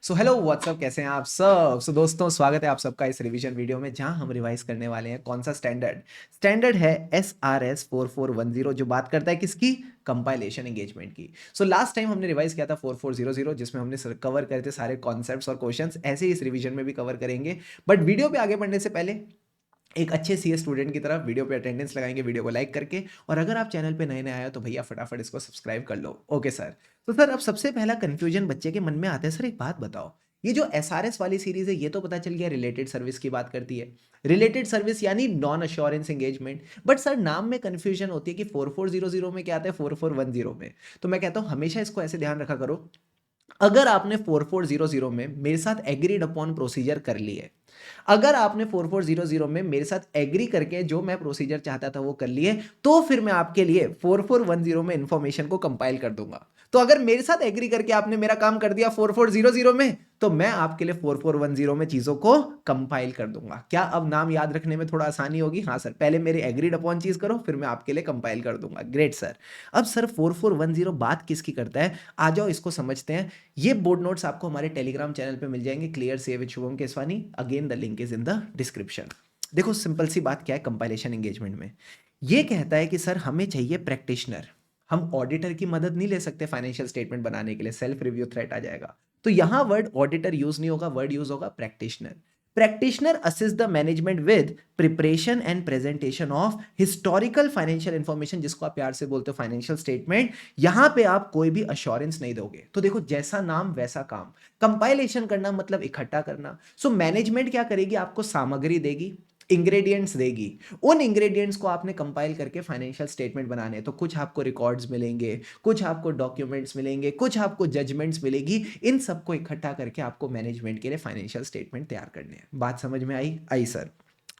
So hello what's up, कैसे हैं आप सब। दोस्तों, स्वागत है आप सबका इस रिवीजन वीडियो में, जहां हम रिवाइज करने वाले हैं कौन सा स्टैंडर्ड है SRS 4410, जो बात करता है किसकी, कंपाइलेशन एंगेजमेंट की। लास्ट टाइम हमने रिवाइज किया था 4400, जिसमें हमने कवर करे थे सारे कॉन्सेप्ट्स और क्वेश्चंस। ऐसे ही इस रिवीजन में भी कवर करेंगे, बट वीडियो पे आगे बढ़ने से पहले एक अच्छे सीए स्टूडेंट की तरफ वीडियो पे अटेंडेंस लगाएंगे, वीडियो को लाइक करके। और अगर आप चैनल पे नए नए आए हो तो भैया फटाफट इसको सब्सक्राइब कर लो। Okay sir. तो सर, अब सबसे पहला कंफ्यूजन बच्चे के मन में आता है, सर एक बात बताओ, ये जो एसआरएस वाली सीरीज है, ये तो पता चल गया रिलेटेड सर्विस की बात करती है। रिलेटेड सर्विस यानी non assurance engagement. But sir, नाम में कंफ्यूजन होती है कि 4400 में क्या आता है, 4410 में। तो मैं कहता हूं हमेशा इसको ऐसे ध्यान रखा करो, अगर आपने 4400 में मेरे साथ एग्रीड अपॉन प्रोसीजर कर ली है, अगर आपने 4400 में मेरे साथ एग्री करके जो मैं प्रोसीजर चाहता था वो कर लिए, तो फिर मैं आपके लिए 4410 में इंफॉर्मेशन को कंपाइल कर दूंगा। तो अगर मेरे साथ एग्री करके आपने मेरा काम कर दिया 4400 में, तो मैं आपके लिए 4410 में चीजों को कंपाइल कर दूंगा। क्या अब नाम याद रखने में थोड़ा आसानी होगी? हाँ सर, पहले मेरी एग्रीड अपॉन चीज करो, फिर मैं आपके लिए कंपाइल कर दूंगा। Great sir. अब सर 4410 बात किसकी करता है, आ जाओ इसको समझते हैं। ये बोर्ड नोट्स आपको हमारे टेलीग्राम चैनल पे मिल जाएंगे, क्लियर से with Shubham Keswani. Again the link is in the description. देखो सिंपल सी बात क्या है कंपाइलेशन एंगेजमेंट में, ये कहता है कि सर हमें चाहिए प्रैक्टिशनर। हम ऑडिटर की मदद नहीं ले सकते फाइनेंशियल स्टेटमेंट बनाने के लिए, सेल्फ रिव्यू थ्रेट आ जाएगा। तो यहां वर्ड ऑडिटर यूज नहीं होगा, वर्ड यूज होगा practitioner. Practitioner assist the management with preparation and presentation of historical financial information, जिसको आप प्यार से बोलते हो फाइनेंशियल स्टेटमेंट। यहां पे आप कोई भी अश्योरेंस नहीं दोगे। तो देखो, जैसा नाम वैसा काम। कंपाइलेशन करना मतलब इकट्ठा करना। मैनेजमेंट क्या करेगी, आपको सामग्री देगी, इंग्रेडिएंट्स देगी। उन इंग्रेडिएंट्स को आपने कंपाइल करके फाइनेंशियल स्टेटमेंट बनाने हैं। तो कुछ आपको रिकॉर्ड्स मिलेंगे, कुछ आपको डॉक्यूमेंट्स मिलेंगे, कुछ आपको जजमेंट्स मिलेगी। इन सबको इकट्ठा करके आपको मैनेजमेंट के लिए फाइनेंशियल स्टेटमेंट तैयार करने हैं। बात समझ में आई? आई सर।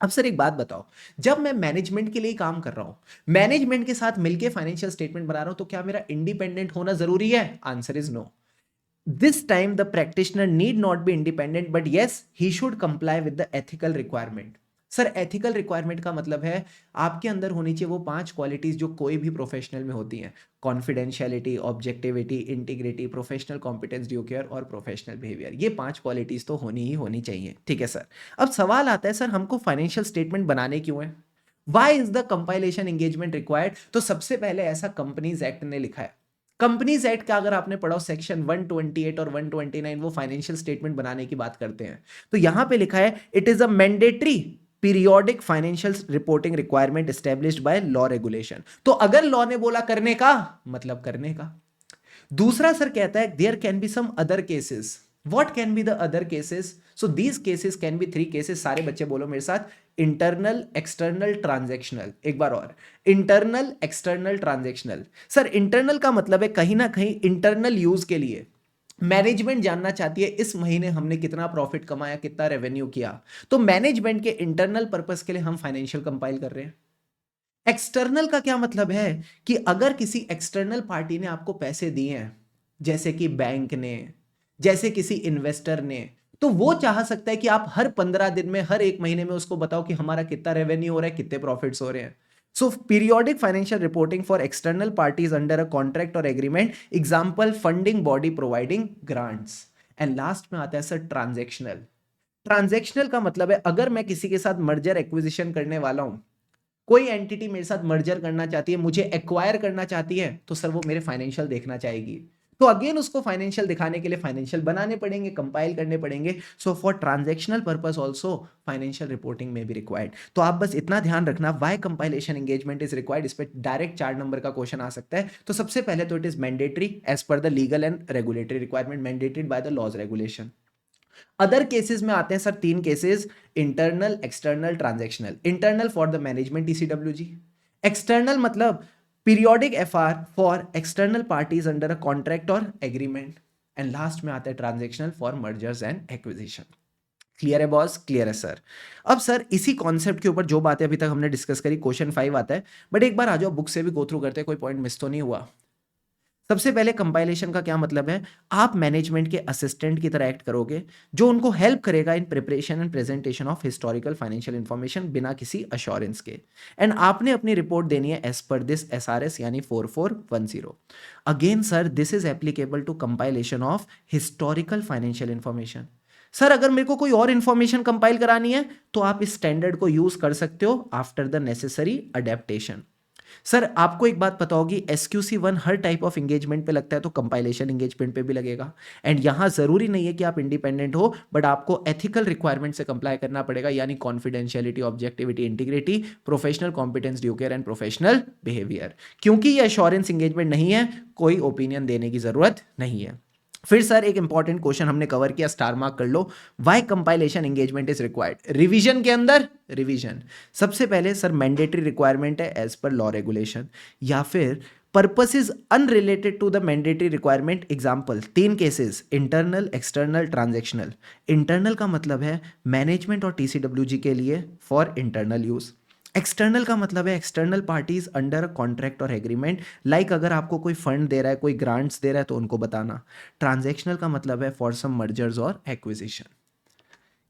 अब सर एक बात बताओ, जब मैं मैनेजमेंट के लिए काम कर रहा हूं, मैनेजमेंट के साथ मिलके फाइनेंशियल स्टेटमेंट बना रहा हूं, तो क्या मेरा इंडिपेंडेंट होना जरूरी है? Answer is no. This time the practitioner need not be independent, but yes, he should comply with the ethical requirement. Sir ethical requirement का मतलब है आपके अंदर होनी चाहिए वो 5 क्वालिटीज जो कोई भी प्रोफेशनल में होती हैं। Confidentiality, objectivity, integrity, professional competence, due care और प्रोफेशनल बिहेवियर। ये 5 क्वालिटीज तो होनी ही होनी चाहिए। ठीक है सर। अब सवाल आता है, सर हमको फाइनेंशियल स्टेटमेंट बनाने क्यों है? Why is the compilation engagement required? तो सबसे पहले ऐसा कंपनीज एक्ट ने लिखा है। कंपनीज एक्ट का अगर आपने पढ़ा सेक्शन 128 और 129, वो फाइनेंशियल स्टेटमेंट बनाने की बात करते हैं। तो यहां पे लिखा है, it is a mandatory periodic financial reporting requirement established by law regulation. तो अगर लॉ ने बोला करने का, मतलब करने का। दूसरा सर कहता है, there can be some other cases. What can be the other cases? So these cases can be 3 cases. सारे बच्चे बोलो मेरे साथ, इंटरनल, एक्सटर्नल, ट्रांजैक्शनल। एक बार और, internal, external, transactional. Sir internal का मतलब है कहीं ना कहीं इंटरनल यूज के लिए मैनेजमेंट जानना चाहती है इस महीने हमने कितना प्रॉफिट कमाया, कितना रेवेन्यू किया। तो मैनेजमेंट के इंटरनल पर्पस के लिए हम फाइनेंशियल कंपाइल कर रहे हैं। एक्सटर्नल का क्या मतलब है कि अगर किसी एक्सटर्नल पार्टी ने आपको पैसे दिए हैं, जैसे कि बैंक ने, जैसे किसी इन्वेस्टर ने, तो वो चाह सकता है कि आप हर 15 दिन में, हर एक महीने में उसको बताओ कि हमारा कितना रेवेन्यू हो रहा है, कितने प्रॉफिट्स हो रहे हैं। So periodic financial reporting for external parties under a contract और agreement, example funding body providing grants. And last में आता है सर ट्रांजैक्शनल। ट्रांजैक्शनल का मतलब है अगर मैं किसी के साथ मर्जर एक्विजिशन करने वाला हूं, कोई एंटिटी मेरे साथ मर्जर करना चाहती है, मुझे एक्वायर करना चाहती है, तो सर वो मेरे फाइनेंशियल देखना चाहेगी। तो अगेन उसको फाइनेंशियल दिखाने के लिए फाइनेंशियल बनाने पड़ेंगे, कंपाइल करने पड़ेंगे। So for transactional purpose also financial reporting में भी रिक्वायर्ड। तो आप बस इतना ध्यान रखना, why compilation engagement is required. इस पे डायरेक्ट 4 नंबर का क्वेश्चन आ सकता है। तो सबसे पहले तो it is mandatory as per the legal and regulatory requirement, mandated by the laws regulation. Other cases में आते हैं sir 3 cases, internal, external, transactional. Internal for the management TCWG, external मतलब periodic FR for external parties under a contract और agreement. And last में आता है transactional for mergers and acquisition. Clear है boss? Clear है सर। अब sir इसी concept के ऊपर जो बातें अभी तक हमने डिस्कस करी, क्वेश्चन 5 आता है। बट एक बार आ जाओ बुक से भी गो थ्रू करते हैं, कोई पॉइंट मिस तो नहीं हुआ। सबसे पहले कंपाइलेशन का क्या मतलब है, आप मैनेजमेंट के असिस्टेंट की तरह एक्ट करोगे जो उनको हेल्प करेगा इन preparation and presentation of historical financial information बिना किसी अश्योरेंस के। एंड आपने अपनी रिपोर्ट देनी है एज पर दिस एसआरएस यानी 4410। Again sir this is applicable to compilation of historical financial information. Sir अगर मेरे को कोई और इंफॉर्मेशन कंपाइल करानी है तो आप इस स्टैंडर्ड को यूज कर सकते हो after the necessary adaptation. Sir आपको एक बात पता होगी, SQC1 her type of engagement पे लगता है तो कंपाइलेशन एंगेजमेंट पे भी लगेगा। एंड यहां जरूरी नहीं है कि आप इंडिपेंडेंट हो, बट आपको एथिकल रिक्वायरमेंट से कंप्लाई करना पड़ेगा, यानी confidentiality, objectivity, integrity, professional competence, due care and professional behaviour. क्योंकि ये एश्योरेंस एंगेजमेंट नहीं है, कोई ओपिनियन देने की जरूरत नहीं है। फिर सर एक इंपॉर्टेंट क्वेश्चन हमने कवर किया, स्टार मार्क कर लो, why compilation engagement is required revision के अंदर। रिवीजन सबसे पहले सर मैंडेटरी रिक्वायरमेंट है एज पर लॉ रेगुलेशन, या फिर purpose is unrelated to the mandatory requirement. Example 3 cases, internal, external, transactional. Internal का मतलब है मैनेजमेंट और TCWG के लिए फॉर इंटरनल यूज। एक्सटर्नल का मतलब है एक्सटर्नल पार्टीज अंडर कॉन्ट्रैक्ट और एग्रीमेंट, लाइक अगर आपको कोई फंड दे रहा है, कोई ग्रांट्स दे रहा है तो उनको बताना। ट्रांजैक्शनल का मतलब है फॉर सम मर्जर्स और एक्विजिशन।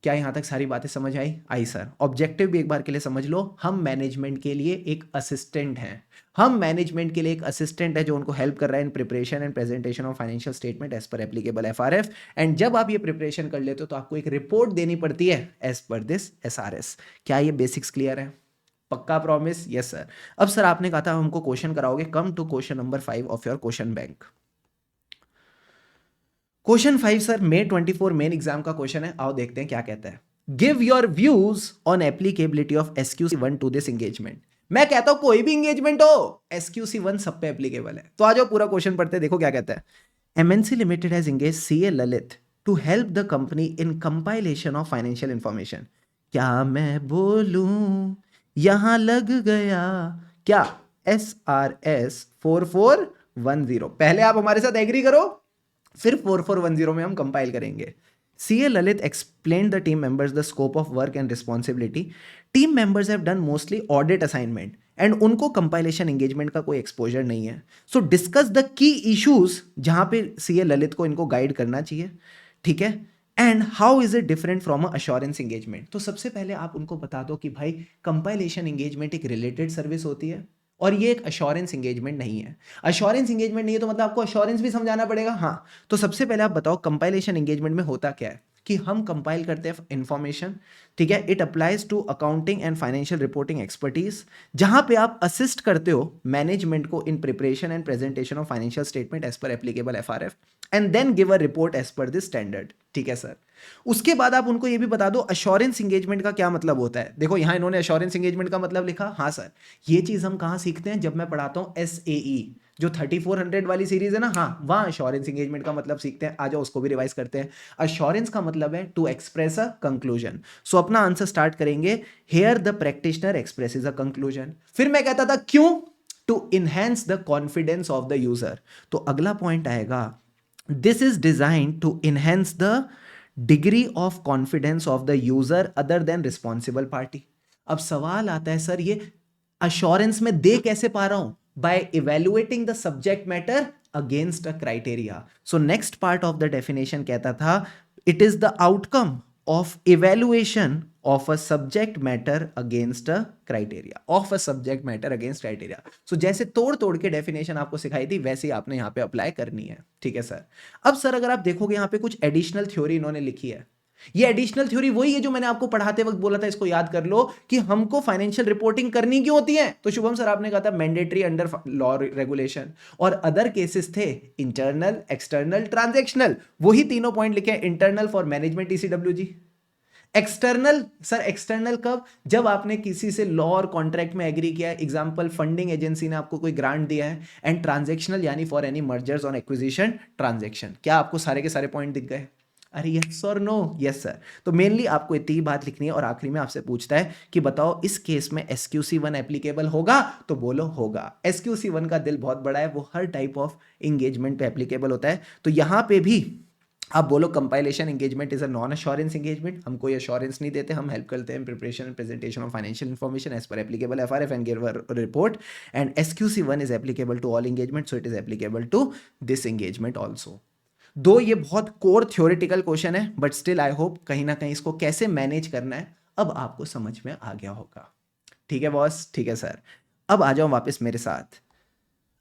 क्या यहां तक सारी बातें समझ आई? आई सर। ऑब्जेक्टिव भी एक बार के लिए समझ लो, हम मैनेजमेंट के लिए एक असिस्टेंट हैं। हम मैनेजमेंट के लिए एक असिस्टेंट है जो उनको हेल्प कर रहा है in preparation and presentation of financial statement as per applicable FRF। And जब आप ये प्रिपरेशन कर लेते हो तो आपको एक रिपोर्ट देनी पड़ती है एज पर दिस SRS। क्या ये बेसिक्स क्लियर है? पक्का प्रॉमिस? Yes sir. अब सर आपने कहा था हमको क्वेश्चन कराओगे, come to question number 5 of your question bank. Question 5 sir May 24 main exam का क्वेश्चन है, आओ देखते हैं क्या कहता है। Give your views on applicability of SQC1 to this engagement. मैं कहता हूं कोई भी एंगेजमेंट हो, SQC1 सब पे एप्लीकेबल है। तो आ जाओ पूरा क्वेश्चन पढ़ते हैं, देखो क्या कहता है। MNC limited has engage CA Lalit to help the company in compilation of financial information. क्या मैं बोलूं यहां लग गया क्या? SRS 4410। पहले आप हमारे साथ एग्री करो, फिर 4410 में हम कंपाइल करेंगे। CA Lalit explained the team members the scope of work and responsibility. Team members have done mostly audit assignment and उनको compilation engagement का कोई exposure नहीं है। So discuss the key issues जहां पे CA ललित को इनको गाइड करना चाहिए, ठीक है। And how is it different from assurance engagement. तो सबसे पहले आप उनको बता दो कि भाई कंपाइलेशन एंगेजमेंट एक रिलेटेड सर्विस होती है और ये एक अश्योरेंस एंगेजमेंट नहीं है। अश्योरेंस एंगेजमेंट नहीं है तो मतलब आपको अश्योरेंस भी समझाना पड़ेगा। हाँ, तो सबसे पहले आप बताओ कंपाइलेशन एंगेजमेंट में होता क्या है कि हम कंपाइल करते हैं इंफॉर्मेशन, ठीक है। It applies to accounting and financial reporting expertise, जहां पे आप असिस्ट करते हो मैनेजमेंट को in preparation and presentation of financial statement as per applicable FRF and then give a report as per this standard, ठीक है सर। उसके बाद आप उनको ये भी बता दो अश्योरेंस एंगेजमेंट का क्या मतलब होता है। देखो यहां इन्होंने अश्योरेंस एंगेजमेंट का मतलब लिखा। हाँ सर, ये चीज हम कहां सीखते हैं? जब मैं पढ़ाता हूं SAE जो 3400 वाली सीरीज है ना, हाँ वहां अश्योरेंस एंगेजमेंट का मतलब सीखते हैं। आ जाओ उसको भी रिवाइज करते हैं। अश्योरेंस का मतलब है to express a conclusion. So अपना आंसर स्टार्ट करेंगे, here the practitioner expresses a conclusion. फिर मैं कहता था क्यों? To enhance the confidence of the user. तो अगला पॉइंट आएगा, this is design to enhance the degree of confidence of the user other than responsible party. अब सवाल आता है सर ये अश्योरेंस में दे कैसे पा रहा हूं? by evaluating the subject matter against a criteria. So next part of the definition कहता था it is the outcome of evaluation of a subject matter against a criteria, of a subject matter against criteria. So जैसे तोड़ तोड़ के definition आपको सिखाई थी वैसे ही आपने यहाँ पे अप्लाई करनी है, ठीक है सर। अब सर अगर आप देखोगे यहाँ पे कुछ एडिशनल थ्योरी इन्होंने लिखी है। ये एडिशनल थ्योरी वही है जो मैंने आपको पढ़ाते वक्त बोला था, इसको याद कर लो कि हमको फाइनेंशियल रिपोर्टिंग करनी क्यों होती है। तो शुभम सर आपने कहा था मैंडेटरी अंडर लॉ रेगुलेशन, और अदर केसेस थे इंटरनल, एक्सटर्नल, ट्रांजैक्शनल। वही तीनों पॉइंट लिखे हैं। Internal for management TCWG, external sir external कब? जब आपने किसी से लॉ और कॉन्ट्रैक्ट में एग्री किया है, एग्जांपल फंडिंग एजेंसी ने आपको कोई ग्रांट दिया है। एंड ट्रांजैक्शनल यानी for any mergers on acquisition transaction. क्या आपको सारे के सारे पॉइंट दिख गए? अरे यस और नो? Yes sir. तो मेनली आपको इतनी ही बात लिखनी है और आखिरी में आपसे पूछता है कि बताओ इस केस में SQC1 एप्लीकेबल होगा? तो बोलो होगा। SQC1 का दिल बहुत बड़ा है, वो हर टाइप ऑफ एंगेजमेंट पे एप्लीकेबल होता है। तो यहां पे भी आप बोलो compilation engagement is a non assurance engagement, हम कोई अश्योरेंस नहीं देते, हम हेल्प करते हैं preparation and presentation of financial information as per applicable FRF and give a report, and SQC1 is applicable to all engagement, so it is applicable to this engagement also. दो ये बहुत core theoretical question है, but still I hope कहीं ना कहीं इसको कैसे manage करना है अब आपको समझ में आ गया होगा। ठीक है बॉस, ठीक है सर। अब आ जाओ वापस मेरे साथ।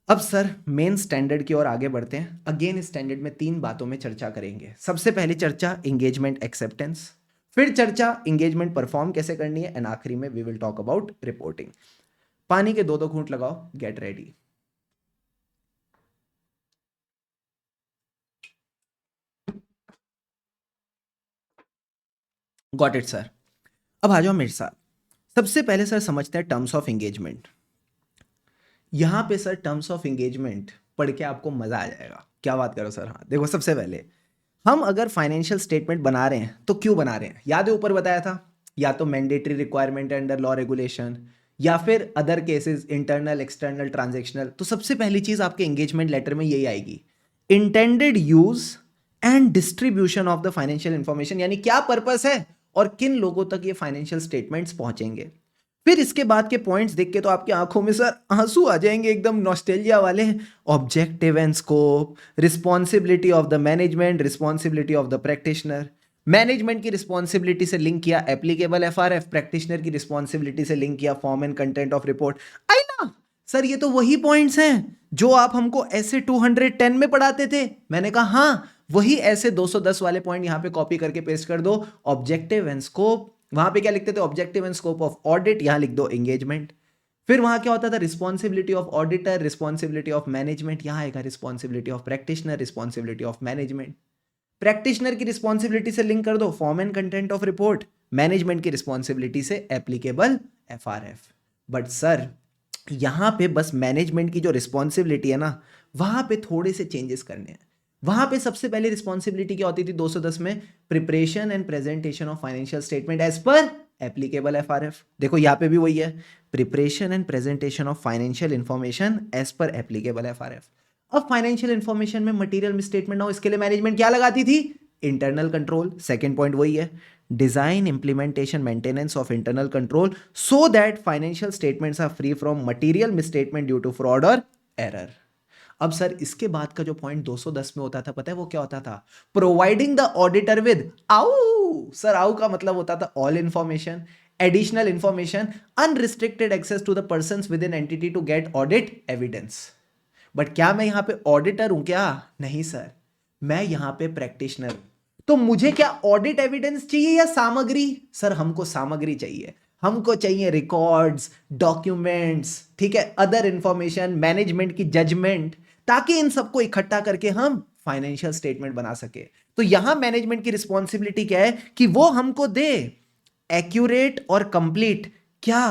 अब सर मेन स्टैंडर्ड की ओर आगे बढ़ते हैं। अगेन इस स्टैंडर्ड में 3 बातों में चर्चा करेंगे। सबसे पहली चर्चा एंगेजमेंट एक्सेप्टेंस, फिर चर्चा एंगेजमेंट परफॉर्म कैसे करनी है, एंड आखिरी में we will talk about reporting. पानी के 2-2 घूंट लगाओ, get ready. Got it sir. अब आ जाओ मेरे साथ। सबसे पहले सर समझते हैं टर्म्स ऑफ एंगेजमेंट। यहां पे सर टर्म्स ऑफ एंगेजमेंट पढ़ के आपको मजा आ जाएगा। क्या बात करो सर। हाँ देखो, सबसे पहले हम अगर फाइनेंशियल स्टेटमेंट बना रहे हैं तो क्यों बना रहे हैं, याद है ऊपर बताया था, या तो mandatory requirement under law regulation, या फिर other cases internal external transactional. तो सबसे पहली चीज आपके एंगेजमेंट लेटर में यही आएगी, intended use and distribution of the financial information, यानी क्या पर्पस है और किन लोगों तक ये फाइनेंशियल स्टेटमेंट्स पहुंचेंगे। फिर इसके बाद के पॉइंट्स देख के तो आपकी आंखों में सर आंसू आ जाएंगे, एकदम नॉस्टैल्जिया वाले। Objective and scope, responsibility of the management, responsibility of the practitioner. Management की रिस्पॉन्सिबिलिटी से लिंक किया एप्लीकेबल एफआरएफ, प्रैक्टिशनर की रिस्पॉन्सिबिलिटी से लिंक किया form and content of report. आई ना सर, ये तो वही पॉइंट्स हैं जो आप हमको ऐसे 210 में पढ़ाते थे। मैंने कहा हाँ, वही ऐसे 210 वाले पॉइंट यहां पे कॉपी करके पेस्ट कर दो। ऑब्जेक्टिव एंड स्कोप, वहां पे क्या लिखते थे, objective and scope of audit, यहां लिख दो एंगेजमेंट। फिर वहां क्या होता था, responsibility of auditor, responsibility of management, यहां आएगा responsibility of practitioner, responsibility of management. Practitioner की रिस्पॉन्सिबिलिटी से लिंक कर दो form and content of report, management की रिस्पॉन्सिबिलिटी से एप्लीकेबल एफआरएफ। बट सर यहां पे बस मैनेजमेंट की जो रिस्पॉन्सिबिलिटी है ना, वहां पे थोड़े से चेंजेस करने हैं। वहां पे सबसे पहले रिस्पॉन्सिबिलिटी क्या होती थी 210 में, preparation and presentation of financial statement as per applicable FRF. देखो यहां पे भी वही है, preparation and presentation of financial information as per applicable FRF. अब फाइनेंशियल इंफॉर्मेशन में मटेरियल स्टेटमेंट ना हो, इसके लिए मैनेजमेंट क्या लगाती थी, इंटरनल कंट्रोल। सेकेंड पॉइंट वही है, design implementation maintenance of internal control so that financial statements are free from material misstatement due to fraud और एरर। अब सर इसके बाद का जो पॉइंट 210 में होता था, पता है वो क्या होता था, प्रोवाइडिंग द ऑडिटर विद आउ। सर आउ का मतलब होता था all information, additional information, unrestricted access to the persons with in entity to get audit evidence. But क्या मैं यहां पे ऑडिटर हूं क्या, नहीं सर, मैं यहां पे प्रैक्टिशनर हूं। तो मुझे क्या ऑडिट एविडेंस चाहिए या सामग्री, सर हमको सामग्री चाहिए। हमको चाहिए रिकॉर्ड्स, डॉक्यूमेंट्स, ठीक है, अदर इंफॉर्मेशन, मैनेजमेंट की जजमेंट, ताकि इन सबको इकट्ठा करके हम फाइनेंशियल स्टेटमेंट बना सके। तो यहां मैनेजमेंट की रिस्पॉन्सिबिलिटी क्या है कि वो हमको दे एक्यूरेट और कंप्लीट क्या,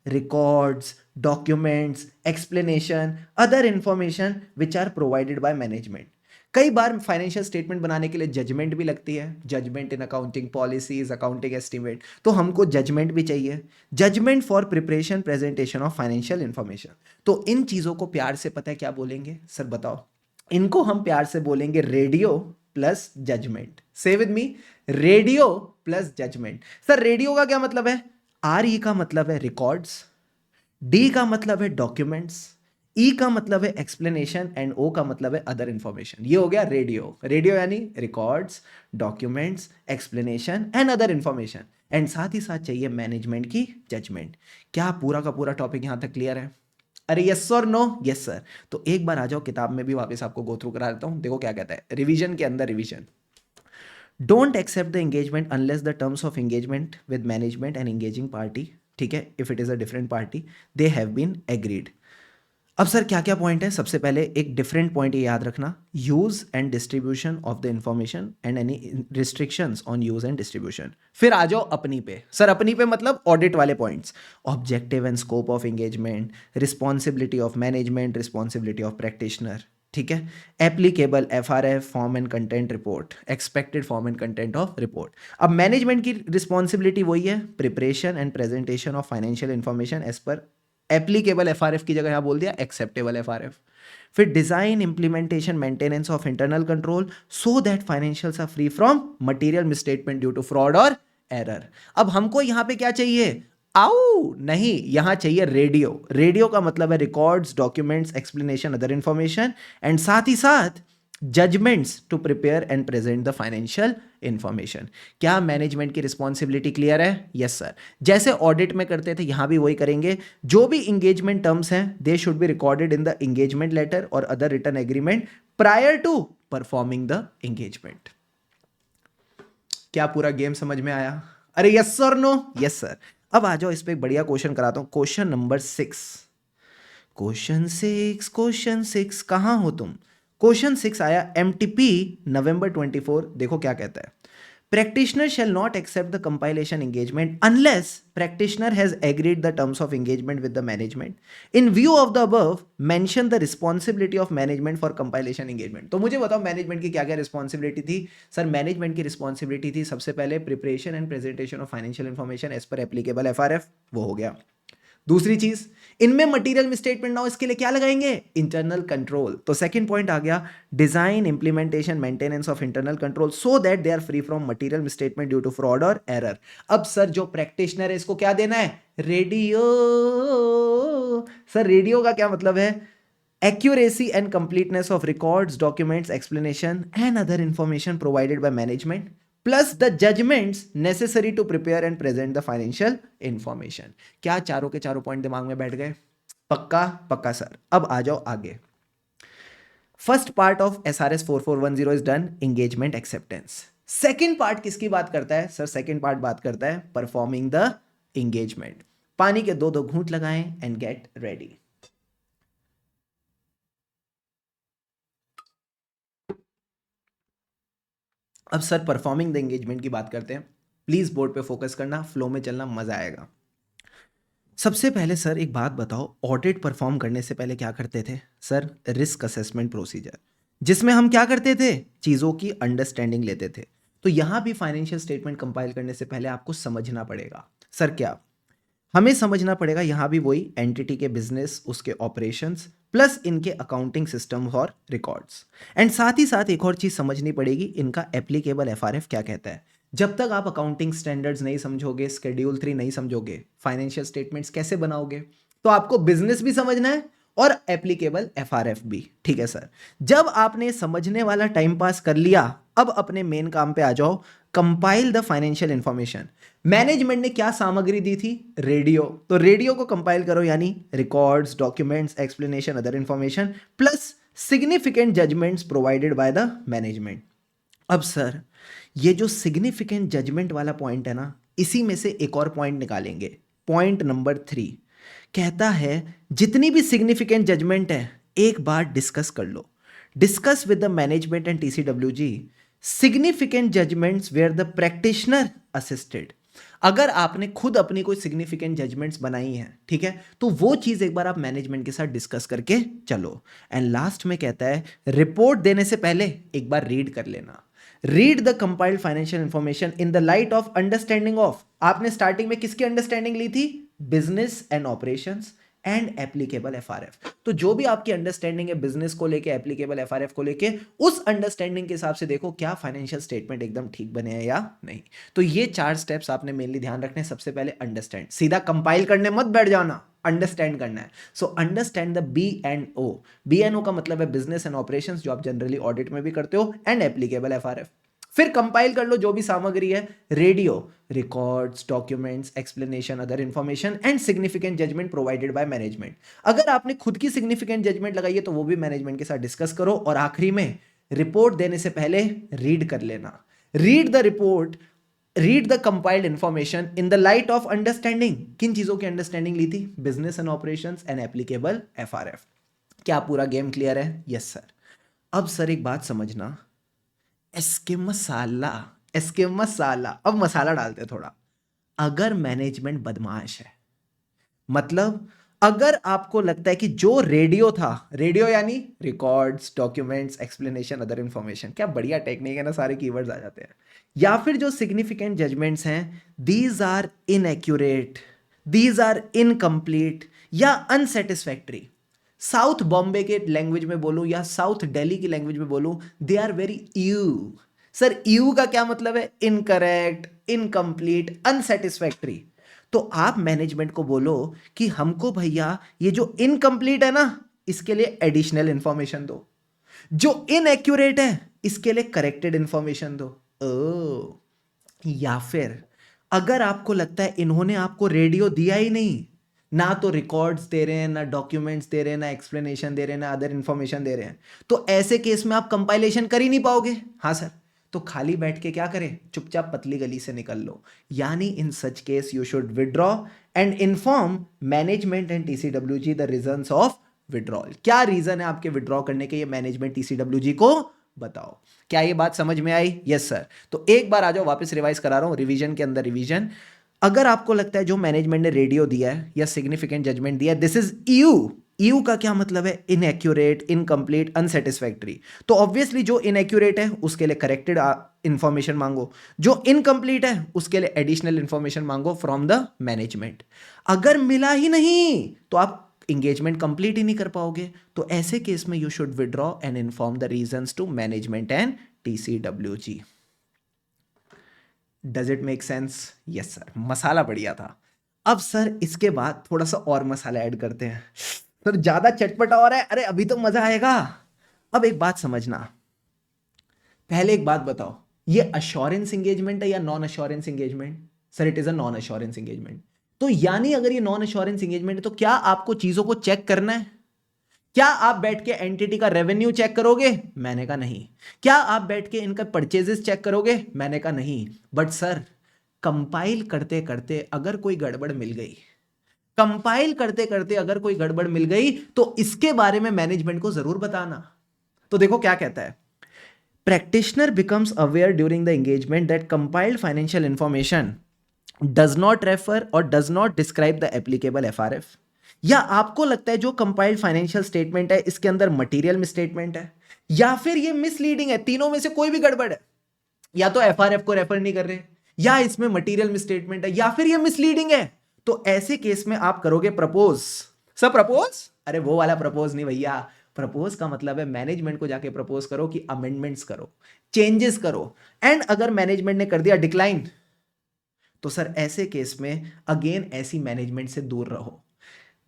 records, documents, explanation, other information which are provided by management. कई बार फाइनेंशियल स्टेटमेंट बनाने के लिए जजमेंट भी लगती है, judgement in accounting policies, accounting estimate, तो हमको जजमेंट भी चाहिए, judgement for preparation presentation of financial information. तो इन चीजों को प्यार से पता है क्या बोलेंगे, सर बताओ, इनको हम प्यार से बोलेंगे radio plus judgement. Say with me, radio plus judgement. Sir radio का क्या मतलब है, आर ई का मतलब है रिकॉर्ड्स, डी का मतलब है डॉक्यूमेंट्स, ई का मतलब है एक्सप्लेनेशन, एंड ओ का मतलब है अदर इंफॉर्मेशन। ये हो गया रेडियो। रेडियो यानी records, documents, explanation and other information, and साथ ही साथ चाहिए मैनेजमेंट की जजमेंट। क्या पूरा का पूरा टॉपिक यहां तक क्लियर है? अरे यस और नो, यस सर। तो एक बार आ जाओ किताब में भी वापस आपको गो थ्रू करा देता हूं। देखो क्या कहता है रिवीजन के अंदर, revision, don't accept the engagement unless the terms of engagement with management and engaging party, ठीक है, if it is a different party, they have been agreed. अब सर क्या क्या पॉइंट है, सबसे पहले एक डिफरेंट पॉइंट ये याद रखना, use and distribution of the information and any restrictions on use and distribution. फिर आ जाओ अपनी पे, सर अपनी पे मतलब ऑडिट वाले points, objective and scope of engagement, responsibility of management, responsibility of practitioner, ठीक है, applicable FRF, form and content report, expected form and content of report. अब मैनेजमेंट की रिस्पॉन्सिबिलिटी वही है, preparation and presentation of financial information as per applicable FRF की जगह यहां बोल दिया एक्सेप्टेबल एफआरएफ। फिर design, implementation, maintenance of internal control so that financials are free from material misstatement due to fraud और एरर। अब हमको यहां पे क्या चाहिए? आउ नहीं, यहां चाहिए रेडियो। रेडियो का मतलब है records, documents, explanation, other information and साथ ही साथ judgements to prepare and present the financial information. क्या मैनेजमेंट की रिस्पॉन्सिबिलिटी क्लियर है? Yes sir. जैसे ऑडिट में करते थे यहां भी वही करेंगे। जो भी इंगेजमेंट टर्म्स हैं they should be recorded in the engagement letter और other written agreement prior to performing the engagement. क्या पूरा गेम समझ में आया? अरे yes sir, no? Yes sir. अब आ जाओ, इस पे एक बढ़िया क्वेश्चन कराता हूं। Question number 6। क्वेश्चन 6 कहां हो तुम? क्वेश्चन 6 आया एमटीपी नवंबर 24। देखो क्या कहता है। Practitioner shall not accept the compilation engagement unless practitioner has agreed the terms of engagement with the management. In view of the above mention the responsibility of management for compilation engagement. तो मुझे बताओ management की क्या क्या responsibility थी? Sir management की responsibility थी सबसे पहले preparation and presentation of financial information as per applicable FRF, वो हो गया। दूसरी चीज, इनमें मटेरियल मिसस्टेटमेंट ना हो इसके लिए क्या लगाएंगे? Internal control. तो सेकंड पॉइंट आ गया design, implementation, maintenance of internal control so that they are free from material misstatement due to fraud और एरर। अब सर जो प्रैक्टिशनर है इसको क्या देना है? रेडियो। सर रेडियो का क्या मतलब है? accuracy and completeness of records, documents, explanation and other information provided by management plus the judgments necessary to prepare and present the financial information। क्या चारों के चारों पॉइंट दिमाग में बैठ गए? पक्का? पक्का सर। अब आ जाओ आगे। First part of SRS 4410 is done, engagement acceptance. Second part किसकी बात करता है? सर सेकेंड पार्ट बात करता है परफॉर्मिंग द एंगेजमेंट। पानी के दो दो घूंट लगाएं एंड गेट रेडी। अब सर परफॉर्मिंग द एंगेजमेंट की बात करते हैं। प्लीज बोर्ड पे फोकस करना, फ्लो में चलना, मजा आएगा। सबसे पहले सर एक बात बताओ, ऑडिट परफॉर्म करने से पहले क्या करते थे? सर रिस्क असेसमेंट प्रोसीजर, जिसमें हम क्या करते थे? चीजों की अंडरस्टैंडिंग लेते थे। तो यहां भी फाइनेंशियल स्टेटमेंट कंपाइल करने से पहले आपको समझना पड़ेगा। सर क्या? हमें समझना पड़ेगा यहां भी वही एंटिटी के बिजनेस, उसके ऑपरेशंस प्लस इनके अकाउंटिंग सिस्टम और रिकॉर्ड्स। एंड साथ ही साथ एक और चीज समझनी पड़ेगी, इनका एप्लीकेबल एफआरएफ क्या कहता है। जब तक आप अकाउंटिंग स्टैंडर्ड्स नहीं समझोगे, शेड्यूल 3 नहीं समझोगे, फाइनेंशियल स्टेटमेंट्स कैसे बनाओगे? तो आपको बिजनेस भी समझना है और एप्लीकेबल एफआरएफ भी। ठीक है सर। जब आपने समझने वाला टाइम पास कर लिया, अब अपने मेन काम पे आ जाओ, compile the financial information. Management ने क्या सामग्री दी थी? रेडियो। तो रेडियो को कंपाइल करो, यानी records, documents, explanation, other information plus significant judgements provided by the management. अब सर ये जो सिग्निफिकेंट जजमेंट वाला पॉइंट है ना, इसी में से एक और पॉइंट निकालेंगे। पॉइंट नंबर 3 कहता है जितनी भी सिग्निफिकेंट जजमेंट है एक बार डिस्कस कर लो। Discuss with the management and TCWG significant judgments where the practitioner assisted. अगर आपने खुद अपनी कोई सिग्निफिकेंट जजमेंट्स बनाई हैं, ठीक है, तो वो चीज एक बार आप मैनेजमेंट के साथ डिस्कस करके चलो। एंड लास्ट में कहता है रिपोर्ट देने से पहले एक बार रीड कर लेना। Read the compiled financial information in the light of understanding of. आपने स्टार्टिंग में किसकी अंडरस्टैंडिंग ली थी? Business and operations and applicable FRF. तो जो भी आपकी अंडरस्टैंडिंग है बिजनेस को लेके, एप्लीकेबल एफआरएफ को लेके, उस अंडरस्टैंडिंग के हिसाब से देखो क्या फाइनेंशियल स्टेटमेंट एकदम ठीक बने हैं या नहीं। तो ये 4 स्टेप्स आपने मेनली ध्यान रखने हैं। सबसे पहले अंडरस्टैंड, सीधा कंपाइल करने मत बैठ जाना, अंडरस्टैंड करना है। So understand the B&O। B&O का मतलब है बिजनेस एंड ऑपरेशंस, जो आप जनरली ऑडिट में भी करते हो, एंड एप्लीकेबल एफआरएफ। फिर कंपाइल कर लो जो भी सामग्री है, radio, records, documents, explanation, other information and significant judgement provided by management. अगर आपने खुद की सिग्निफिकेंट जजमेंट लगाई है तो वो भी मैनेजमेंट के साथ डिस्कस करो। और आखिरी में रिपोर्ट देने से पहले रीड कर लेना। Read the report, read the compiled information in the light of understanding. किन चीजों की अंडरस्टैंडिंग ली थी? Business and operations and applicable FRF. क्या पूरा गेम क्लियर है? Yes sir. अब सर एक बात समझना, एसके मसाला, अब मसाला डालते हैं थोड़ा। अगर मैनेजमेंट बदमाश है, मतलब अगर आपको लगता है कि जो रेडियो था, रेडियो यानी records, documents, explanation, other information, क्या बढ़िया टेक्निक है ना, सारे कीवर्ड्स आ जाते हैं। या फिर जो सिग्निफिकेंट जजमेंट्स हैं, these are inaccurate, these are incomplete या अनसेटिस्फैक्टरी। साउथ बॉम्बे के लैंग्वेज में बोलूं या साउथ दिल्ली की लैंग्वेज में बोलूं, they are very U. Sir U का क्या मतलब है? Incorrect, incomplete, unsatisfactory. तो आप मैनेजमेंट को बोलो कि हमको भैया ये जो इनकम्प्लीट है ना, इसके लिए एडिशनल इंफॉर्मेशन दो, जो इनएक्यूरेट है इसके लिए करेक्टेड इंफॉर्मेशन दो। ओ, या फिर अगर आपको लगता है इन्होंने आपको रेडियो दिया ही नहीं, ना तो रिकॉर्ड्स दे रहे हैं, ना डॉक्यूमेंट्स दे रहे हैं, ना एक्सप्लेनेशन दे रहे हैं, ना अदर इंफॉर्मेशन दे रहे हैं, तो ऐसे केस में आप कंपाइलेशन कर ही नहीं पाओगे। हाँ सर, तो खाली बैठ के क्या करें? चुपचाप पतली गली से निकल लो। यानी in such case you should withdraw and inform management and TCWG the reasons of withdrawal. क्या रीजन है आपके विड्रॉ करने के, ये मैनेजमेंट टीसीडब्ल्यूजी को बताओ। क्या ये बात समझ में आई? Yes sir. तो एक बार आ जाओ, वापस रिवाइज करा रहा हूं, रिवीजन के अंदर रिवीजन। अगर आपको लगता है जो मैनेजमेंट ने रेडियो दिया है या सिग्निफिकेंट जजमेंट दिया है, दिस इज यू। यू का क्या मतलब है? Inaccurate, incomplete, unsatisfactory. तो ऑब्वियसली जो इनएक्यूरेट है उसके लिए करेक्टेड इंफॉर्मेशन मांगो, जो इनकम्प्लीट है उसके लिए एडिशनल इंफॉर्मेशन मांगो फ्रॉम द मैनेजमेंट। अगर मिला ही नहीं तो आप इंगेजमेंट कंप्लीट ही नहीं कर पाओगे। तो ऐसे केस में you should withdraw and inform the reasons to management and TCWG. Does it make sense? Yes sir, मसाला बढ़िया था। अब सर इसके बाद थोड़ा सा और मसाला ऐड करते हैं। सर ज्यादा चटपटा हो रहा है, अरे अभी तो मजा आएगा। अब एक बात समझना, पहले एक बात बताओ, ये अश्योरेंस एंगेजमेंट है या non assurance engagement? Sir it is a non assurance engagement. तो यानी अगर ये नॉन अश्योरेंस एंगेजमेंट है तो क्या आपको चीजों को चेक करना है? क्या आप बैठ के एंटिटी का रेवेन्यू चेक करोगे? मैंने कहा नहीं। क्या आप बैठ के इनका परचेजेस चेक करोगे? मैंने कहा नहीं। बट सर कंपाइल करते करते अगर कोई गड़बड़ मिल गई, कंपाइल करते करते अगर कोई गड़बड़ मिल गई तो इसके बारे में मैनेजमेंट को जरूर बताना। तो देखो क्या कहता है, practitioner becomes aware during the engagement that compiled financial information does not refer or does not describe the applicable FRF। या आपको लगता है जो कंपाइल्ड फाइनेंशियल स्टेटमेंट है इसके अंदर मटेरियल मिसस्टेटमेंट है, या फिर ये मिसलीडिंग है, तीनों में से कोई भी गड़बड़ है, या तो एफआरएफ को रेफर नहीं कर रहे, या इसमें मटेरियल मिसस्टेटमेंट है, या फिर ये मिसलीडिंग है, तो ऐसे केस में आप करोगे प्रपोज। Sir propose? अरे वो वाला प्रपोज नहीं भैया। प्रपोज का मतलब है मैनेजमेंट को जाके प्रपोज करो कि अमेंडमेंट्स करो, चेंजेस करो। एंड अगर मैनेजमेंट ने कर दिया डिक्लाइन, तो सर ऐसे केस में अगेन ऐसी मैनेजमेंट से दूर रहो।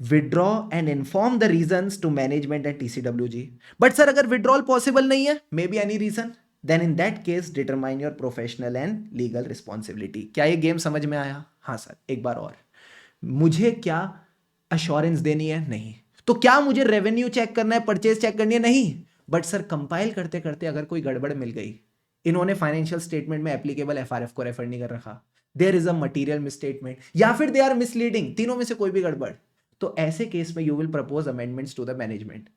Withdraw and inform the reasons to management and TCWG. But sir अगर विड्रॉल पॉसिबल नहीं है, may be any reason, then in that case determine your professional and legal responsibility. क्या ये गेम समझ में आया? हाँ सर। एक बार और, मुझे क्या अश्योरेंस देनी है? नहीं। तो क्या मुझे रेवेन्यू चेक करना है, परचेज चेक करनी है? नहीं। बट सर कंपाइल करते करते अगर कोई गड़बड़ मिल गई, इन्होंने फाइनेंशियल स्टेटमेंट में एप्लीकेबल एफआरएफ को रेफर नहीं कर रखा, there is a material misstatement, या फिर दे आर मिसलीडिंग, तीनों में से कोई भी गड़बड़, तो ऐसे केस में you will propose amendments to the management.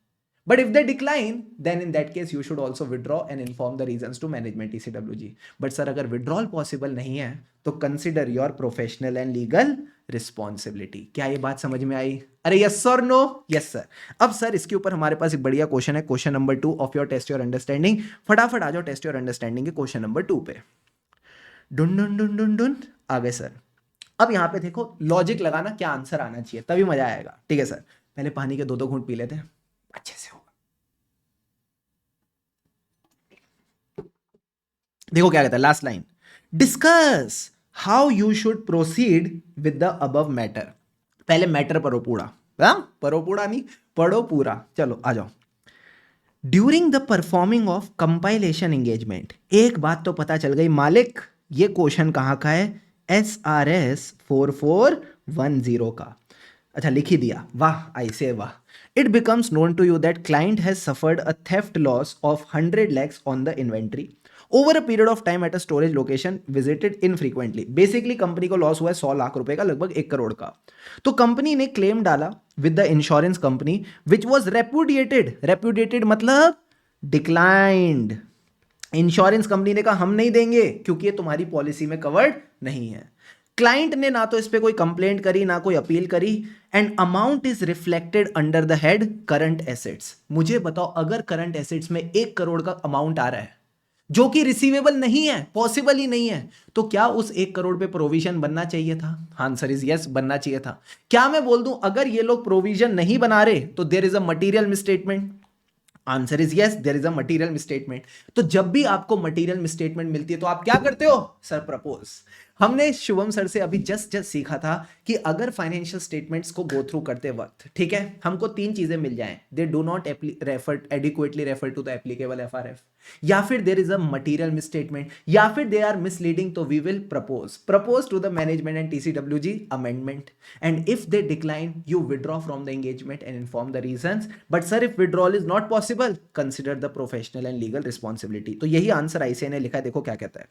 But if they decline, then in that case you should also withdraw and inform the reasons to management TCWG. But sir अगर withdrawal possible नहीं है तो consider your professional and legal responsibility। क्या ये बात समझ में आई? अरे yes or no? Yes sir। अब सर इसके ऊपर हमारे पास एक बढ़िया क्वेश्चन है, question number 2 of your test your understanding. फटाफट आ जाओ टेस्ट योर अंडरस्टैंडिंग के क्वेश्चन नंबर 2 पे। डुन डुन डुन डुन डुन आ गए सर। अब यहाँ पे देखो लॉजिक लगाना, क्या आंसर आना चाहिए, तभी मजा आएगा। ठीक है सर, पहले पानी के 2-2 घूंट पी लेते हैं, अच्छे से होगा। देखो क्या कहता है last line, discuss how you should proceed with the above matter. पहले मैटर पढ़ो पूरा, पढ़ो पूरा नहीं, पढ़ो पूरा। चलो आ जाओ। During the performing of compilation engagement, एक बात तो पता चल गई मालिक, ये क्वेश्चन कहाँ का है? SRS 4410 का। अच्छा लिख ही दिया, वाह ऐसे वाह। It becomes known to you that client has suffered a theft loss of 100 lakhs on the inventory over a period of time at a storage location visited infrequently. Basically company को loss हुआ है 100 लाख रुपए का, लगभग 1 करोड़ का। तो company ने claim डाला with the insurance company which was repudiated. Repudiated मतलब डिक्लाइंड। इंश्योरेंस कंपनी ने कहा हम नहीं देंगे क्योंकि ये तुम्हारी पॉलिसी में कवर्ड नहीं है। क्लाइंट ने ना तो इस पे कोई कंप्लेंट करी ना कोई अपील करी, and amount is reflected under the head current assets. मुझे बताओ अगर करंट एसेट्स में 1 करोड़ का अमाउंट आ रहा है जो कि रिसीवेबल नहीं है, पॉसिबल ही नहीं है, तो क्या उस 1 करोड़ पे प्रोविजन बनना चाहिए था? आंसर इज यस, बनना चाहिए था। क्या मैं बोल दूं अगर ये लोग प्रोविजन नहीं बना रहे तो there is a material misstatement? Answer is yes, there is a material misstatement. तो जब भी आपको मटीरियल मिसस्टेटमेंट मिलती है तो आप क्या करते हो? Sir propose. हमने शुभम सर से अभी जस्ट जस्ट सीखा था कि अगर फाइनेंशियल स्टेटमेंट्स को गो थ्रू करते वक्त, ठीक है, हमको 3 चीजें मिल जाएं, they do not refer adequately refer to the applicable FRF, या फिर there is a material misstatement, या फिर दे आर मिसलीडिंग, तो we will propose to the management and TCWG amendment, and if they decline you withdraw from the engagement and inform the reasons, but sir if withdrawal is not possible consider the professional and legal responsibility. तो यही answer ICA ने लिखा है, देखो क्या कहता है।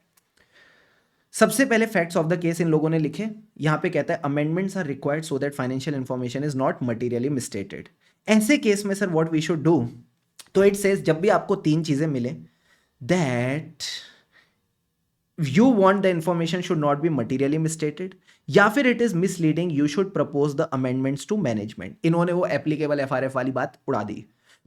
सबसे पहले फैक्ट्स ऑफ द केस इन लोगों ने लिखे, यहां पे कहता है amendments are required so that financial information is not materially misstated. ऐसे केस में sir what we should do, तो इट सेज जब भी आपको 3 चीजें मिले, that you want the information should not be materially misstated, या फिर it is misleading, you should propose the amendments to management. इन्होंने वो एप्लीकेबल एफआरएफ वाली बात उड़ा दी।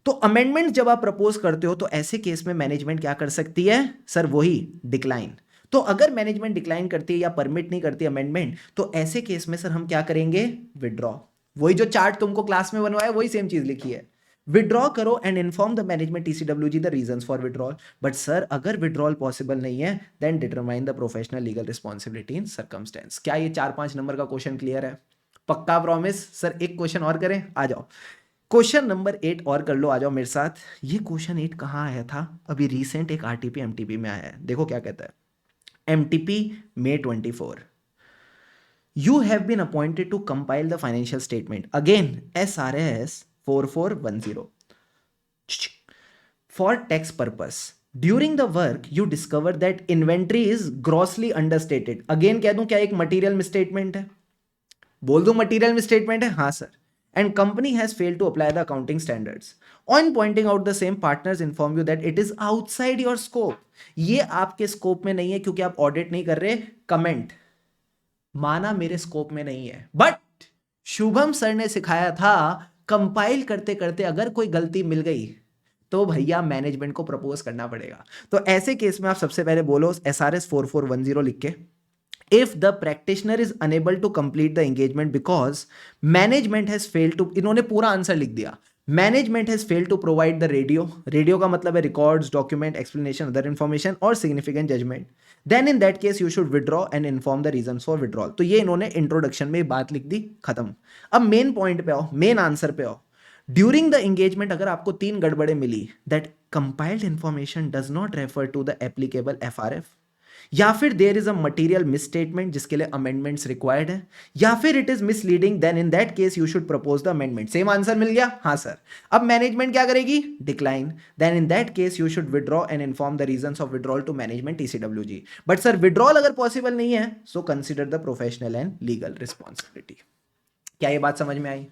तो अमेंडमेंट जब आप प्रपोज करते हो तो ऐसे केस में मैनेजमेंट क्या कर सकती है? सर वही डिक्लाइन। तो अगर मैनेजमेंट डिक्लाइन करती है या परमिट नहीं करती अमेंडमेंट, तो ऐसे केस में सर हम क्या करेंगे? विड्रॉ। वही जो चार्ट तुमको क्लास में बनवाया वही सेम चीज लिखी है, विड्रॉ करो and inform the management TCWG the reasons for withdrawal. But sir अगर विड्रॉल पॉसिबल नहीं है then determine the professional legal responsibility in circumstance. क्या ये 4-5 नंबर का क्वेश्चन क्लियर है? पक्का प्रॉमिस? सर एक क्वेश्चन और करें, आ जाओ क्वेश्चन नंबर 8 और कर लो, आ जाओ मेरे साथ। ये क्वेश्चन 8 कहाँ आया था? अभी रिसेंट एक आरटीपी एमटीपी में आया है, देखो क्या कहता है। MTP May 24, you have been appointed to compile the financial statement, again SRS 4410, for tax purpose. During the work you discover that inventory is grossly understated, again कह दूं क्या एक material misstatement है? बोल दूं मटीरियल मिसस्टेटमेंट है? हाँ सर। And company has failed to apply the accounting standards, on pointing out the same partners inform you that it is outside your scope. ये आपके स्कोप में नहीं है क्योंकि आप ऑडिट नहीं कर रहे। कमेंट, माना मेरे स्कोप में नहीं है, बट शुभम सर ने सिखाया था कंपाइल करते करते अगर कोई गलती मिल गई तो भैया मैनेजमेंट को प्रपोज करना पड़ेगा। तो ऐसे केस में आप सबसे पहले बोलो SRS 4410 लिख के, if the practitioner is unable to complete the engagement because management has failed to, इन्होंने पूरा आंसर लिख दिया, management has failed to provide the radio का मतलब है records, document, explanation, other information और significant judgment, then in that case you should withdraw and inform the reasons for withdrawal। तो ये इन्होंने इंट्रोडक्शन में बात लिख दी, खत्म। अब मेन पॉइंट पे आओ, मेन आंसर पे आओ। ड्यूरिंग द एंगेजमेंट अगर आपको 3 गड़बड़े मिली, that compiled information does not refer to the applicable FRF, या फिर there is a material misstatement जिसके लिए अमेंडमेंट्स रिक्वायर्ड है, या फिर it is misleading, then in that case you should propose the amendment. Same answer मिल गया? हाँ सर। अब मैनेजमेंट क्या करेगी? Decline, then in that case you should withdraw and inform the reasons of withdrawal to management TCWG. But sir withdrawal अगर possible नहीं है so consider the professional and legal responsibility. क्या ये बात समझ में आई?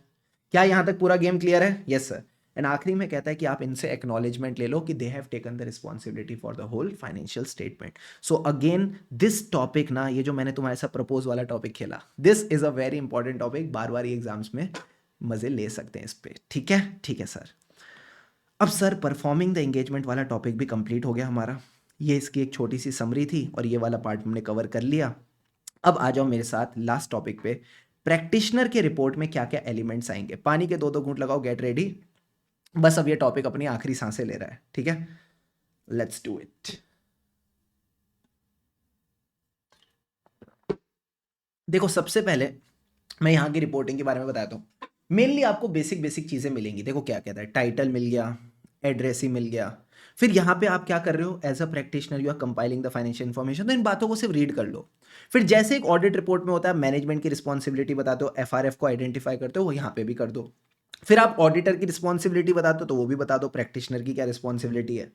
क्या यहां तक पूरा गेम क्लियर है? Yes sir. एंड आखिरी में कहता है कि आप इनसे एक्नॉलेजमेंट ले लो कि they have taken the responsibility for the whole financial statement. So again this topic ना, ये जो मैंने तुम्हारे साथ प्रपोज वाला टॉपिक खेला, this is a very important topic, bar bar exams में मजे ले सकते हैं इस पे। ठीक है, ठीक है सर। अब सर परफॉर्मिंग द एंगेजमेंट वाला टॉपिक भी कंप्लीट हो गया हमारा, ये इसकी एक छोटी सी समरी थी और ये वाला पार्ट हमने कवर कर लिया। अब आ जाओ मेरे साथ लास्ट टॉपिक पे, प्रैक्टिशनर के रिपोर्ट में क्या क्या एलिमेंट्स आएंगे। पानी के 2-2 घूंट लगाओ, गेट रेडी। बस अब ये टॉपिक अपनी आखिरी सांसें ले रहा है, ठीक है, लेट्स डू इट। देखो सबसे पहले मैं यहां की रिपोर्टिंग के बारे में बताता हूं। मेनली आपको बेसिक बेसिक चीजें मिलेंगी। देखो क्या कहता है, टाइटल मिल गया, एड्रेस ही मिल गया, फिर यहां पे आप क्या कर रहे हो, as a practitioner you are compiling the financial information, तो इन बातों को सिर्फ रीड कर लो। फिर जैसे एक ऑडिट रिपोर्ट में होता है मैनेजमेंट की रिस्पॉन्सिबिलिटी बताते हो, एफआरएफ को आइडेंटिफाई करते हो, वो यहाँ पे भी कर दो। फिर आप ऑडिटर की रिस्पॉन्सिबिलिटी बताते हो तो वो भी बता दो, प्रैक्टिशनर की क्या रिस्पॉन्सिबिलिटी है,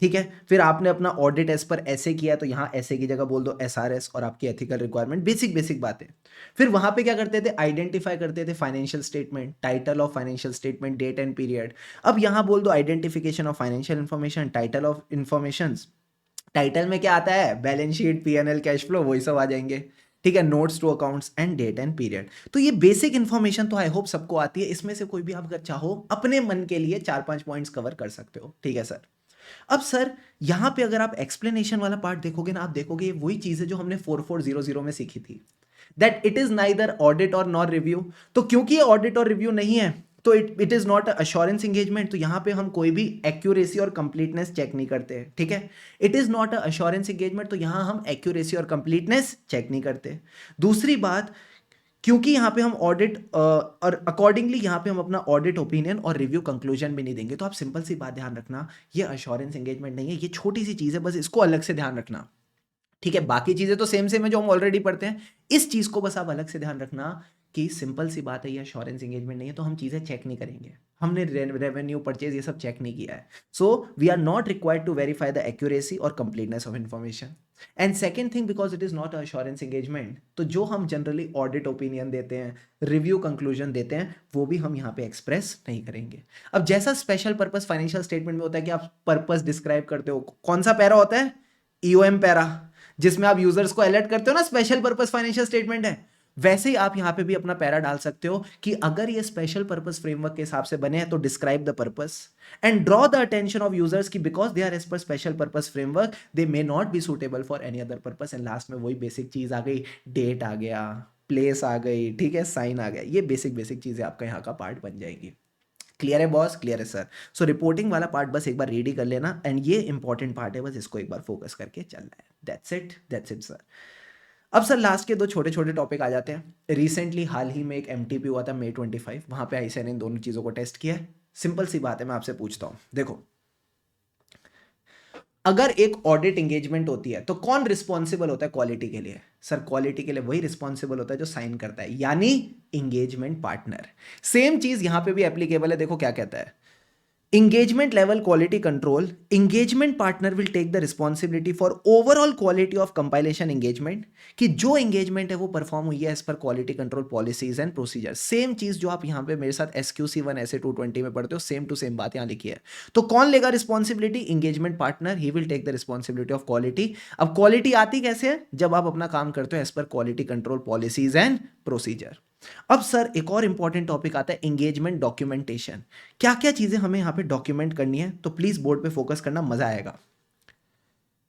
ठीक है। फिर आपने अपना ऑडिट एज पर ऐसे किया तो यहाँ ऐसे की जगह बोल दो एसआरएस और आपकी एथिकल रिक्वायरमेंट, बेसिक बेसिक बातें। फिर वहां पे क्या करते थे, आइडेंटिफाई करते थे financial statement, title of financial statement, date and period. अब यहाँ बोल दो identification of financial information, title of information. Title में क्या आता है, balance sheet, PNL, cash flow, वही सब आ जाएंगे, ठीक है। Notes to accounts and date and period. तो ये बेसिक इन्फॉर्मेशन तो आई होप सबको आती है। इसमें से कोई भी आप अगर चाहो अपने मन के लिए 4-5 पॉइंट्स कवर कर सकते हो, ठीक है सर। अब सर यहाँ पे अगर आप एक्सप्लेनेशन वाला पार्ट देखोगे ना, आप देखोगे ये वही चीज़ है जो हमने 4400 में सीखी थी, that it is neither audit और नॉट रिव्यू। तो क्योंकि ये ऑडिट और रिव्यू नहीं है तो it is not assurance engagement, तो यहाँ पे हम कोई भी एक्यूरेसी और कंप्लीटनेस चेक नहीं करते हैं, ठीक है। It is not assurance engagement, तो यहाँ हम एक्यूरेसी और कंप्लीटनेस चेक नहीं करते। दूसरी बात, क्योंकि यहाँ पे हम ऑडिट और अकॉर्डिंगली यहाँ पे हम अपना ऑडिट ओपिनियन और रिव्यू कंक्लूजन भी नहीं देंगे, तो आप सिंपल सी बात ध्यान रखना, ये अश्योरेंस एंगेजमेंट नहीं है, ये छोटी सी चीज़ है, बस इसको अलग से ध्यान रखना, ठीक है। बाकी चीज़ें तो सेम सेम है जो हम ऑलरेडी पढ़ते हैं, इस चीज़ को बस आप अलग से ध्यान रखना कि सिंपल सी बात है, ये अश्योरेंस एंगेजमेंट नहीं है, तो हम चीज़ें चेक नहीं करेंगे, हमने रेवेन्यू परचेज ये सब चेक नहीं किया है, so we are not required to verify the accuracy और completeness of information. And second thing, because it is not assurance engagement, तो जो हम जनरली ऑडिट ओपिनियन देते हैं, रिव्यू कंक्लूजन देते हैं, वो भी हम यहाँ पे एक्सप्रेस नहीं करेंगे। अब जैसा स्पेशल पर्पस फाइनेंशियल स्टेटमेंट में होता है कि आप पर्पस डिस्क्राइब करते हो, कौन सा पैरा होता है, ईओएम पैरा, जिसमें आप यूजर्स को अलर्ट करते हो ना, स्पेशल पर्पस फाइनेंशियल स्टेटमेंट है, वैसे ही आप यहां पे भी अपना पैरा डाल सकते हो कि अगर ये स्पेशल पर्पस फ्रेमवर्क के हिसाब से बने हैं तो describe the purpose and draw the attention of users की because they are as per special purpose framework they may not be suitable for any other purpose. And last में वही basic चीज आ गई, डेट आ गया, प्लेस आ गई, ठीक है, sign आ गया, ये बेसिक बेसिक चीजें आपका यहाँ का पार्ट बन जाएंगी। क्लियर है बॉस, क्लियर है सर। सो रिपोर्टिंग वाला पार्ट बस एक बार रीड ही कर लेना, एंड ये इंपॉर्टेंट पार्ट है, बस इसको एक बार फोकस करके चलना है, दैट्स इट सर। अब सर लास्ट के दो छोटे छोटे टॉपिक आ जाते हैं। रिसेंटली हाल ही में एक एमटीपी हुआ था May 25, वहां पे आईसीएआई ने इन दोनों चीजों को टेस्ट किया है। सिंपल सी बात है, मैं आपसे पूछता हूं, देखो अगर एक ऑडिट एंगेजमेंट होती है तो कौन रिस्पॉन्सिबल होता है क्वालिटी के लिए? सर क्वालिटी के लिए वही रिस्पॉन्सिबल होता है जो साइन करता है, यानी एंगेजमेंट पार्टनर। सेम चीज यहां पे भी एप्लीकेबल है, देखो क्या कहता है, engagement level quality control, engagement partner will take the responsibility for overall quality of compilation engagement, कि जो engagement है वो परफॉर्म हुई है as per quality control policies and procedures। Same चीज जो आप यहाँ पे मेरे साथ SQC1 SA 220 में पढ़ते हो, सेम टू सेम बात यहाँ लिखी है। तो कौन लेगा responsibility? engagement partner, he will take the responsibility of quality। अब क्वालिटी आती कैसे है? जब आप अपना काम करते हो as per quality control policies and procedure। अब सर एक और इंपॉर्टेंट टॉपिक आता है एंगेजमेंट डॉक्यूमेंटेशन। क्या क्या चीजें हमें यहां पे डॉक्यूमेंट करनी है, तो प्लीज बोर्ड पे फोकस करना, मजा आएगा।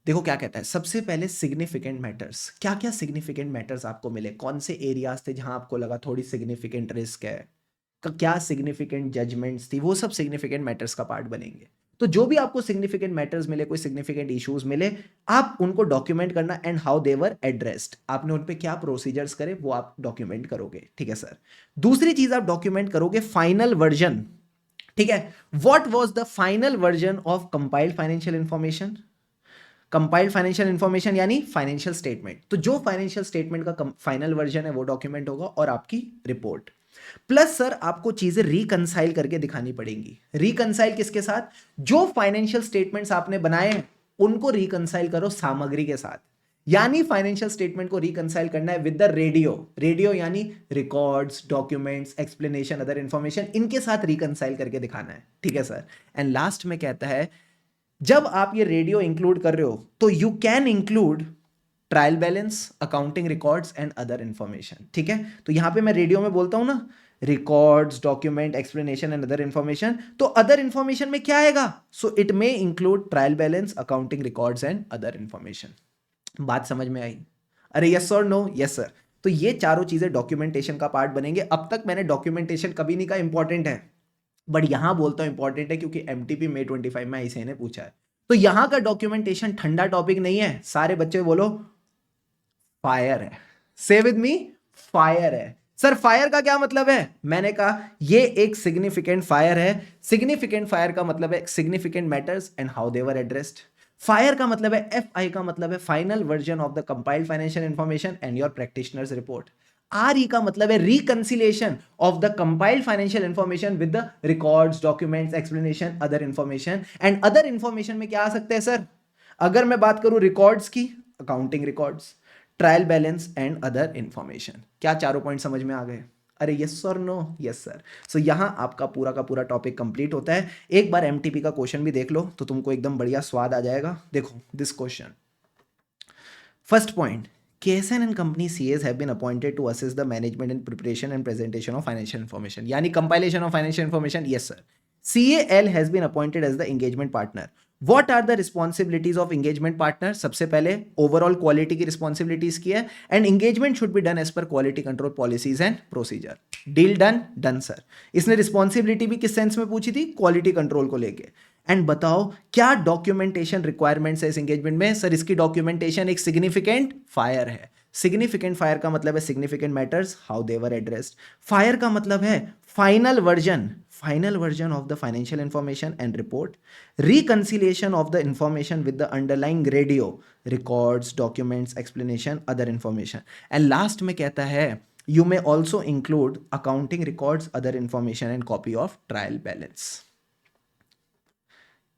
देखो क्या कहता है, सबसे पहले सिग्निफिकेंट मैटर्स, क्या क्या सिग्निफिकेंट मैटर्स आपको मिले, कौन से एरियाज थे जहां आपको लगा थोड़ी सिग्निफिकेंट रिस्क है, क्या सिग्निफिकेंट जजमेंट्स थी, वो सब सिग्निफिकेंट मैटर्स का पार्ट बनेंगे। तो जो भी आपको सिग्निफिकेंट मैटर्स मिले, कोई सिग्निफिकेंट इश्यूज मिले, आप उनको डॉक्यूमेंट करना, and how they were addressed, आपने उन पे क्या प्रोसीजर्स करे वो आप डॉक्यूमेंट करोगे, ठीक है सर। दूसरी चीज आप डॉक्यूमेंट करोगे फाइनल वर्जन, ठीक है, what was the final version of compiled financial information. Compiled financial information यानी फाइनेंशियल स्टेटमेंट, तो जो फाइनेंशियल स्टेटमेंट का फाइनल वर्जन है वो डॉक्यूमेंट होगा, और आपकी रिपोर्ट। प्लस सर आपको चीजें रिकंसाइल करके दिखानी पड़ेंगी। रिकंसाइल किसके साथ? जो फाइनेंशियल स्टेटमेंट्स आपने बनाए हैं उनको रिकंसाइल करो सामग्री के साथ, यानी फाइनेंशियल स्टेटमेंट को रिकंसाइल करना है विद द रेडियो यानी records, documents, explanation, other information, इनके साथ रिकंसाइल करके दिखाना है, ठीक है सर। एंड लास्ट में कहता है जब आप ये रेडियो इंक्लूड कर रहे हो तो you can include trial balance, accounting records and other information, ठीक है। तो यहां पे मैं रेडियो में बोलता हूं ना, records, document, explanation and other information, तो अदर इंफॉर्मेशन में क्या आएगा? So it may include trial balance, accounting records and other information. बात समझ में आई? अरे यस और नो? Yes sir. तो ये चारों चीजें डॉक्यूमेंटेशन का पार्ट बनेंगे। अब तक मैंने डॉक्यूमेंटेशन कभी नहीं कहा इंपॉर्टेंट है, बट यहां बोलता हूं इंपॉर्टेंट है क्योंकि एमटीपी May 25 में ICAI ने पूछा है। तो यहां का डॉक्यूमेंटेशन ठंडा टॉपिक नहीं है, सारे बच्चे बोलो फायर है। से विद मी, फायर है। सर फायर का क्या मतलब है? मैंने कहा ये एक सिग्निफिकेंट फायर है। सिग्निफिकेंट फायर का मतलब है significant matters and how they were addressed. Fire का मतलब है, FI का मतलब है final version of the compiled financial information and your practitioners report. RE का मतलब है reconciliation of the compiled financial information with the records, documents, explanation, other information. And other information में क्या आ सकते हैं सर? अगर मैं बात करूं रिकॉर्ड्स की, accounting records, trial balance and other information. क्या चारों पॉइंट समझ में आ गए? अरे यस और नो? Yes sir. सो यहां आपका पूरा का पूरा टॉपिक कंप्लीट होता है। एक बार एमटीपी का क्वेश्चन भी देख लो तो तुमको एकदम बढ़िया स्वाद आ जाएगा। देखो this question, first point, KSN and company CAs have been appointed to assist the management in preparation and presentation of financial information, यानी compilation of financial information. Yes sir. CAL has been appointed as the engagement partner. What are the responsibilities of engagement partner? सबसे पहले overall quality की responsibilities की है, and engagement should be done as per quality control policies and procedure. Deal done? Done sir. इसने responsibility भी किस sense में पूछी थी? क्वालिटी कंट्रोल को लेके। एंड बताओ क्या डॉक्यूमेंटेशन रिक्वायरमेंट्स है इस एंगेजमेंट में? सर इसकी डॉक्यूमेंटेशन एक सिग्निफिकेंट फायर है। सिग्निफिकेंट फायर का मतलब है significant matters how they were addressed. Fire का मतलब है final version of the financial information and report, reconciliation of the information with the underlying radio records, documents, explanation, other information, and last में कहता है you may also include accounting records, other information and copy of trial balance।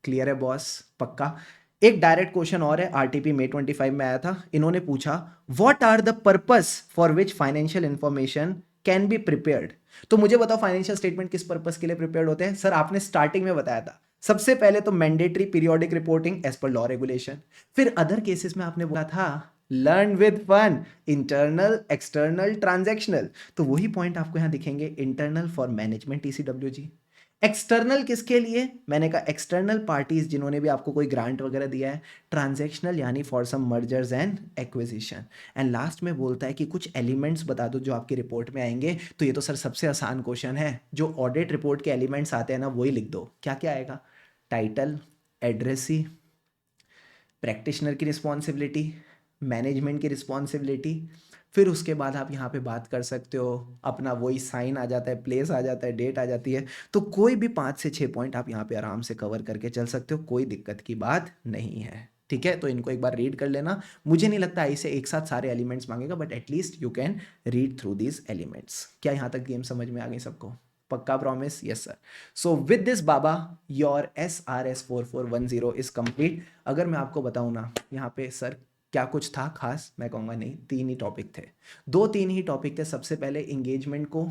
Clear है boss? पक्का। एक direct question और है, RTP May 25 में आया था। इन्होंने पूछा what are the purpose for which financial information can be prepared. तो मुझे बताओ फाइनेंशियल स्टेटमेंट किस पर्पस के लिए प्रिपेयर्ड होते हैं? सर आपने स्टार्टिंग में बताया था, सबसे पहले तो mandatory periodic reporting as per law regulation, फिर अदर केसेस में आपने बोला था learn with fun, internal, external, transactional. तो वही पॉइंट आपको यहां दिखेंगे, internal for management ECWG, external किसके लिए? मैंने कहा एक्सटर्नल पार्टीज जिन्होंने भी आपको कोई ग्रांट वगैरह दिया है, ट्रांजैक्शनल यानी for some mergers and acquisition, and last में बोलता है कि कुछ एलिमेंट्स बता दो जो आपकी रिपोर्ट में आएंगे। तो ये तो सर सबसे आसान क्वेश्चन है, जो ऑडिट रिपोर्ट के एलिमेंट्स आते हैं ना वही लिख दो। क्या क्या आएगा? टाइटल, एड्रेसी, प्रैक्टिशनर की रिस्पॉन्सिबिलिटी, मैनेजमेंट की रिस्पॉन्सिबिलिटी, फिर उसके बाद आप यहाँ पे बात कर सकते हो अपना वही साइन आ जाता है, प्लेस आ जाता है, डेट आ जाती है। तो कोई भी 5 से 6 पॉइंट आप यहाँ पे आराम से कवर करके चल सकते हो, कोई दिक्कत की बात नहीं है। ठीक है, तो इनको एक बार रीड कर लेना। मुझे नहीं लगता ऐसे एक साथ सारे एलिमेंट्स मांगेगा, but at least you can read through these elements. क्या यहाँ तक गेम समझ में आ गई सबको? पक्का promise? Yes sir. So with this Baba your SRS 4410 is complete. अगर मैं आपको बताऊँ ना यहाँ पे सर क्या कुछ था खास, मैं कहूँगा नहीं, 3 ही टॉपिक थे, 2-3 ही टॉपिक थे। सबसे पहले एंगेजमेंट को,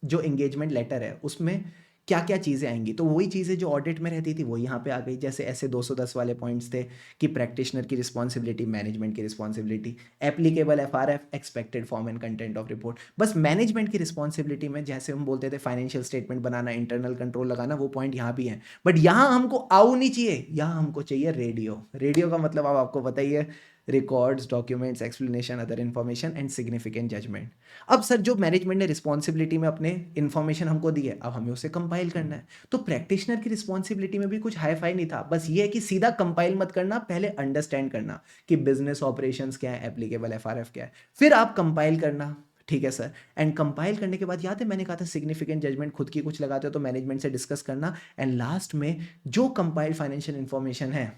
जो एंगेजमेंट लेटर है उसमें क्या क्या चीज़ें आएंगी, तो वही चीज़ें जो ऑडिट में रहती थी वो यहाँ पे आ गई। जैसे ऐसे 210 वाले पॉइंट्स थे कि प्रैक्टिशनर की रिस्पॉन्सिबिलिटी, मैनेजमेंट की responsibility, applicable FRF, expected form and content of report. बस मैनेजमेंट की रिस्पॉन्सिबिलिटी में जैसे हम बोलते थे फाइनेंशियल स्टेटमेंट बनाना, इंटरनल कंट्रोल लगाना, वो पॉइंट यहाँ भी है। बट यहाँ हमको आऊ नहीं चाहिए, यहाँ हमको चाहिए रेडियो। रेडियो का मतलब अब आपको पता ही है, records, documents, explanation, other information and significant judgment. अब सर जो मैनेजमेंट ने रिस्पॉन्सिबिलिटी में अपने इन्फॉर्मेशन हमको दी है, अब हमें उसे कंपाइल करना है। तो प्रैक्टिशनर की रिस्पॉन्सिबिलिटी में भी कुछ हाई फाई नहीं था, बस ये है कि सीधा कंपाइल मत करना, पहले अंडरस्टैंड करना कि बिजनेस ऑपरेशंस क्या है, एप्लीकेबल FRF क्या है, फिर आप कंपाइल करना। ठीक है सर। एंड कंपाइल करने के बाद याद है मैंने कहा था सिग्निफिकेंट जजमेंट खुद की कुछ लगाते हो तो मैनेजमेंट से डिस्कस करना, एंड लास्ट में जो कंपाइल्ड फाइनेंशियल इंफॉर्मेशन है,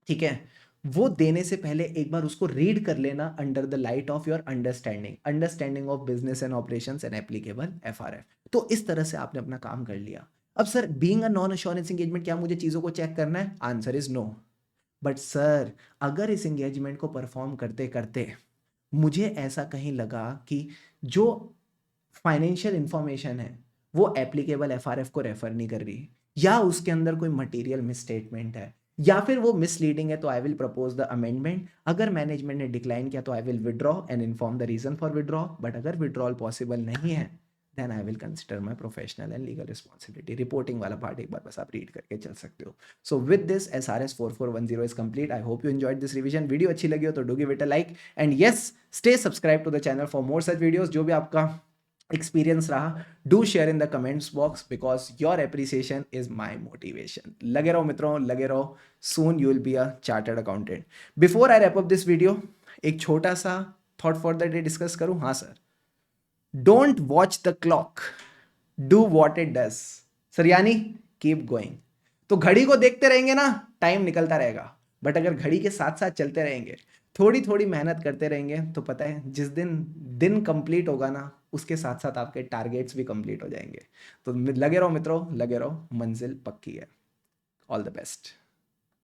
ठीक है, वो देने से पहले एक बार उसको रीड कर लेना under the light of your understanding of business and operations and applicable FRF। तो इस तरह से आपने अपना काम कर लिया। अब sir being a non assurance engagement क्या मुझे चीजों को चेक करना है? Answer is no. But sir अगर इस एंगेजमेंट को परफॉर्म करते करते मुझे ऐसा कहीं लगा कि जो फाइनेंशियल इंफॉर्मेशन है वो एप्लीकेबल FRF को रेफर नहीं कर रही, या उसके अंदर कोई मटेरियल मिसस्टेटमेंट है, या फिर वो मिसलीडिंग है, तो I will propose the amendment. अगर मैनेजमेंट ने डिक्लाइन किया तो I will withdraw and inform the reason for withdraw. But अगर विड्रॉल पॉसिबल नहीं है then I will consider my professional and legal responsibility. Reporting वाला पार्ट एक बार बस आप रीड करके चल सकते हो। So with this SRS 4410 is complete. I hope you enjoyed this revision. Video अच्छी लगी हो तो do give it a like, and yes stay subscribe to the channel for more such videos. जो भी आपका एक्सपीरियंस रहा do share in the comments box, because your appreciation is my motivation. लगे रहो मित्रों, लगे रहो, soon you will be a chartered accountant. Before I wrap up this video, एक छोटा सा thought for the day discuss करूं। हाँ sir, don't watch the clock, do what it does. Sir यानी कीप गोइंग। तो घड़ी को देखते रहेंगे ना, टाइम निकलता रहेगा, बट अगर घड़ी के साथ साथ चलते रहेंगे, थोड़ी थोड़ी मेहनत करते रहेंगे, तो पता है जिस दिन दिन कंप्लीट होगा ना, उसके साथ साथ आपके टारगेट्स भी कंप्लीट हो जाएंगे। तो लगे रहो मित्रों, लगे रहो, मंजिल पक्की है। All the best.